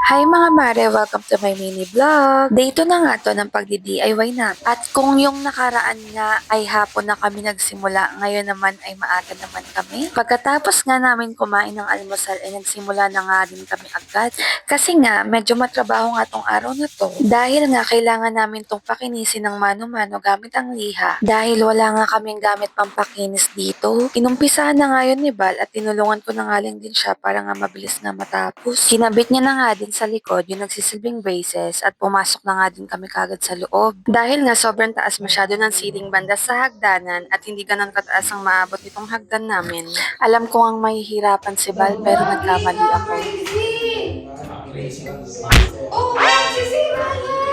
Hi mga mare! Welcome to my mini vlog! Day 2 na nga to ng pagdi-DIY na. At kung yung nakaraan nga ay hapon na kami nagsimula, ngayon naman ay maaga naman kami. Pagkatapos nga namin kumain ng almusal ay nagsimula na nga din kami agad. Kasi nga medyo matrabaho nga tong araw na to. Dahil nga kailangan namin tong pakinisin ng mano-mano gamit ang liha. Dahil wala nga kaming gamit pampakinis dito. Inumpisahan na nga yun ni Bal at tinulungan ko na nga lang din siya para nga mabilis nga matapos. Kinabit niya na nga din sa likod yung nagsisilbing braces at pumasok na nga din kami kagad sa loob. Dahil nga sobrang taas masyado ng ceiling banda sa hagdanan at hindi ganun kataas ang maabot nitong hagdan namin. Alam ko ang mahihirapan si Bal pero nagkamali ako.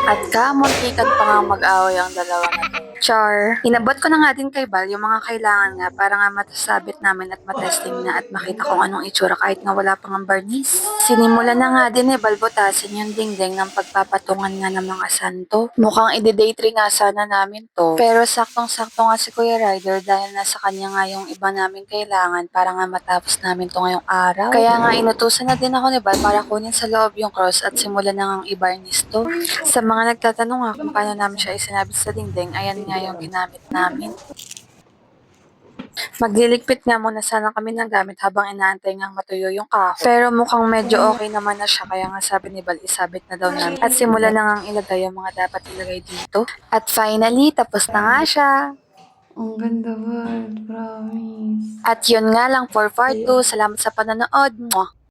At kamuntikan pa nga mag-away ang dalawa na to. Char. Inabot ko na nga din kay Bal yung mga kailangan nga para nga matasabit namin at matesting na at makita kung anong itsura kahit nga wala pang ang barnis. Sinimulan na nga din ni Bal butasin yung dingding ng pagpapatungan nga ng mga santo. Mukhang ide-day 3 nga sana namin to. Pero saktong-sakto nga si Kuya Ryder dahil nasa kanya nga yung iba namin kailangan para nga matapos namin to ngayong araw. Kaya nga inutusan na din ako ni Bal para kunin sa loob yung cross at simulan na ngang i-barnis to. Sa mga nagtatanong nga kung paano namin siya isinabit sa dingding, ayan nga yung ginamit namin. Magliligpit nga muna sana kami ng gamit habang inaantay ngang matuyo yung kahoy. Pero mukhang medyo okay naman na siya kaya nga sabi ni Bal isabit na daw namin. At simula na ngang ilagay yung mga dapat ilagay dito. At finally, tapos na nga siya. Ang ganda ba? Promise. At yun nga lang for part 2. Salamat sa panonood. Mwah!